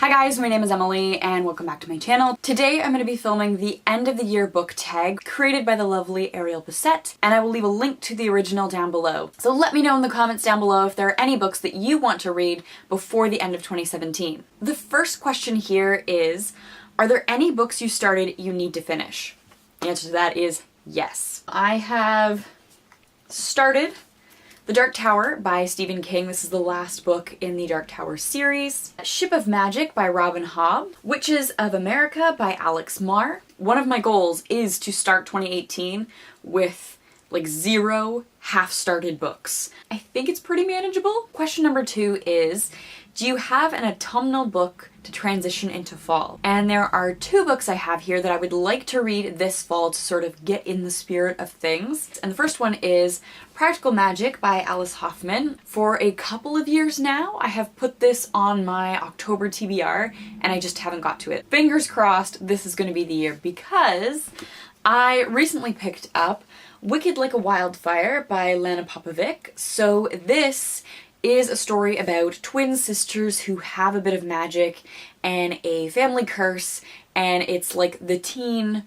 Hi guys, my name is Emily and welcome back to my channel. Today I'm going to be filming the end of the year book tag created by the lovely Ariel Bissett, and I will leave a link to the original down below. So let me know in the comments down below if there are any books that you want to read before the end of 2017. The first question here is, are there any books you started you need to finish? The answer to that is yes. I have started The Dark Tower by Stephen King. This is the last book in the Dark Tower series. Ship of Magic by Robin Hobb. Witches of America by Alex Marr. One of my goals is to start 2018 with like 0 half-started books. I think it's pretty manageable. Question number 2 is, do you have an autumnal book to transition into fall? And there are 2 books I have here that I would like to read this fall to sort of get in the spirit of things. And the first one is Practical Magic by Alice Hoffman. For a couple of years now, I have put this on my October TBR and I just haven't got to it. Fingers crossed this is going to be the year, because I recently picked up Wicked Like a Wildfire by Lana Popovic. So this is a story about twin sisters who have a bit of magic and a family curse, and it's like the teen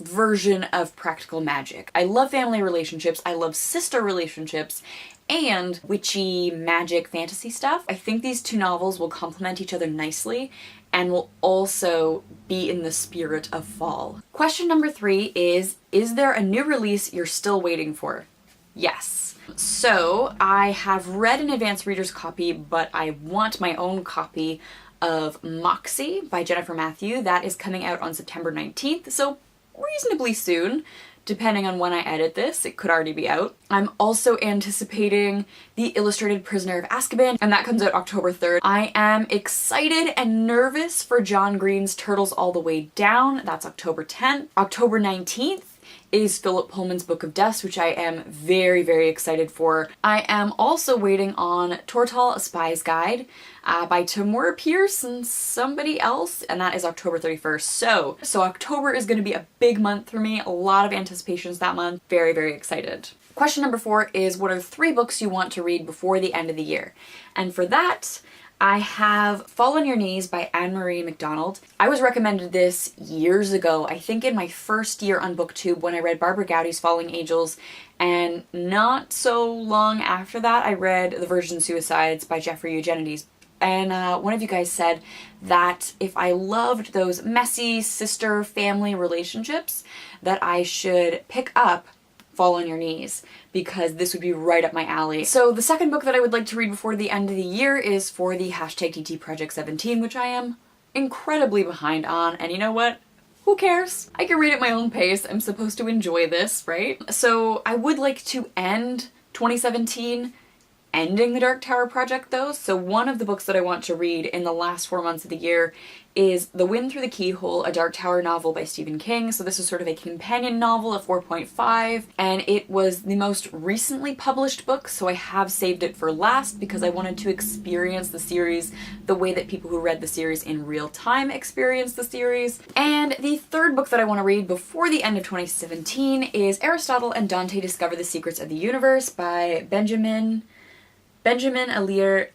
version of Practical Magic. I love family relationships, I love sister relationships, and witchy magic fantasy stuff. I think these 2 novels will complement each other nicely and will also be in the spirit of fall. Question number 3 is there a new release you're still waiting for? Yes. So I have read an advanced reader's copy, but I want my own copy of Moxie by Jennifer Matthew. That is coming out on September 19th, so reasonably soon. Depending on when I edit this, it could already be out. I'm also anticipating The Illustrated Prisoner of Azkaban, and that comes out October 3rd. I am excited and nervous for John Green's Turtles All the Way Down. That's October 10th. October 19th is Philip Pullman's Book of Dust, which I am very, very excited for. I am also waiting on Tortall, A Spy's Guide by Tamora Pierce and somebody else, and that is October 31st. So October is going to be a big month for me. A lot of anticipations that month. Very, very excited. Question number 4 is, what are 3 books you want to read before the end of the year? And for that, I have Fall on Your Knees by Anne-Marie MacDonald. I was recommended this years ago, I think in my first year on BookTube when I read Barbara Gowdy's Falling Angels, and not so long after that I read The Virgin Suicides by Jeffrey Eugenides. And one of you guys said that if I loved those messy sister family relationships, that I should pick up Fall on Your Knees, because this would be right up my alley. So the second book that I would like to read before the end of the year is for the #TT Project 17, which I am incredibly behind on, and you know what? Who cares? I can read at my own pace. I'm supposed to enjoy this, right? So I would like to end 2017 ending the Dark Tower project though. So one of the books that I want to read in the last 4 months of the year is The Wind Through the Keyhole, a Dark Tower novel by Stephen King. So this is sort of a companion novel, a 4.5, and it was the most recently published book, so I have saved it for last because I wanted to experience the series the way that people who read the series in real time experience the series. And the third book that I want to read before the end of 2017 is Aristotle and Dante Discover the Secrets of the Universe by Benjamin Alir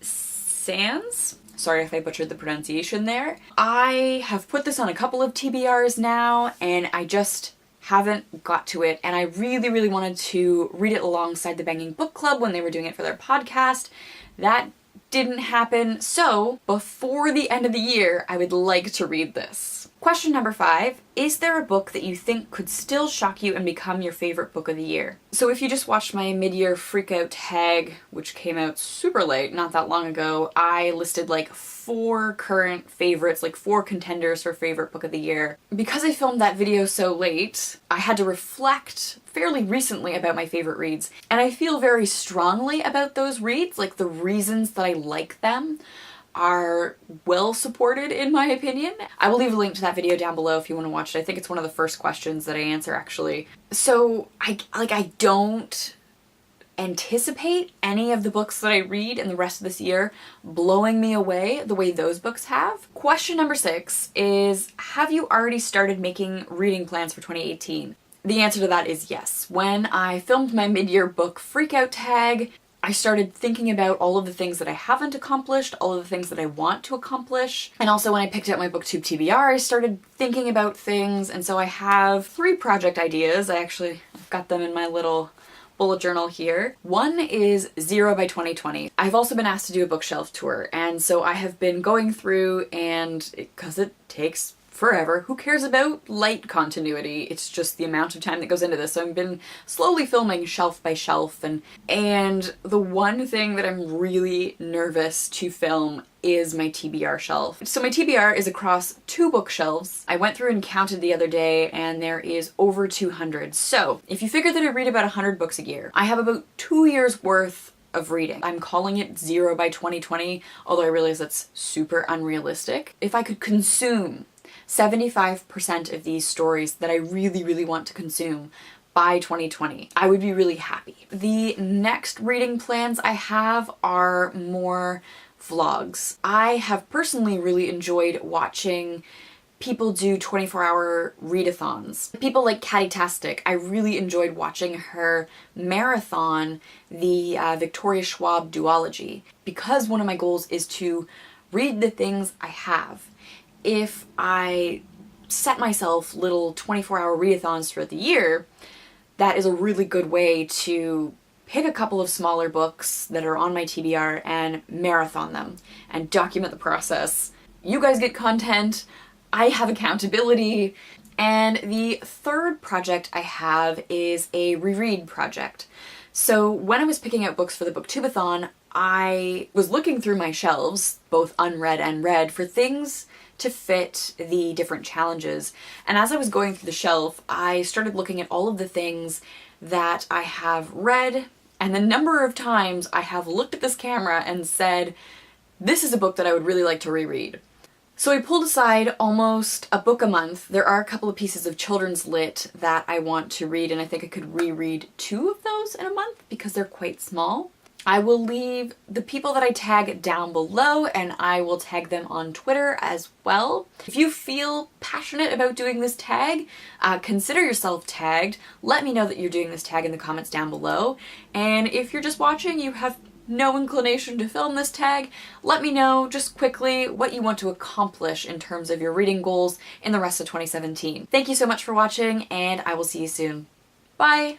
Sands. Sorry if I butchered the pronunciation there. I have put this on a couple of TBRs now and I just haven't got to it, and I really, really wanted to read it alongside the Banging Book Club when they were doing it for their podcast. That didn't happen, so before the end of the year I would like to read this. Question number 5, is there a book that you think could still shock you and become your favorite book of the year? So if you just watched my mid-year freakout tag, which came out super late, not that long ago, I listed like 4 current favorites, like 4 contenders for favorite book of the year. Because I filmed that video so late, I had to reflect fairly recently about my favorite reads, and I feel very strongly about those reads, like the reasons that I like them are well supported in my opinion. I will leave a link to that video down below if you want to watch it. I think it's one of the first questions that I answer actually. So I don't anticipate any of the books that I read in the rest of this year blowing me away the way those books have. Question number 6 is, have you already started making reading plans for 2018? The answer to that is yes. When I filmed my mid-year book freakout tag, I started thinking about all of the things that I haven't accomplished, all of the things that I want to accomplish. And also when I picked out my booktube TBR, I started thinking about things, and so I have 3 project ideas. I've got them in my little bullet journal here. One is 0 by 2020. I've also been asked to do a bookshelf tour, and so I have been going through, and because it takes forever. Who cares about light continuity? It's just the amount of time that goes into this. So I've been slowly filming shelf by shelf, and the one thing that I'm really nervous to film is my TBR shelf. So my TBR is across 2 bookshelves. I went through and counted the other day, and there is over 200. So if you figure that I read about 100 books a year, I have about 2 years worth of reading. I'm calling it 0 by 2020, although I realize that's super unrealistic. If I could consume 75% of these stories that I really, really want to consume by 2020, I would be really happy. The next reading plans I have are more vlogs. I have personally really enjoyed watching people do 24-hour readathons. People like Cait. I really enjoyed watching her marathon the Victoria Schwab duology, because one of my goals is to read the things I have. If I set myself little 24-hour readathons throughout the year, that is a really good way to pick a couple of smaller books that are on my TBR and marathon them and document the process. You guys get content, I have accountability. And the third project I have is a reread project. So when I was picking out books for the Booktubeathon, I was looking through my shelves, both unread and read, for things to fit the different challenges. And as I was going through the shelf, I started looking at all of the things that I have read and the number of times I have looked at this camera and said, this is a book that I would really like to reread. So I pulled aside almost a book a month. There are a couple of pieces of children's lit that I want to read, and I think I could reread 2 of those in a month because they're quite small. I will leave the people that I tag down below, and I will tag them on Twitter as well. If you feel passionate about doing this tag, consider yourself tagged. Let me know that you're doing this tag in the comments down below. And if you're just watching, you have no inclination to film this tag, let me know just quickly what you want to accomplish in terms of your reading goals in the rest of 2017. Thank you so much for watching, and I will see you soon. Bye!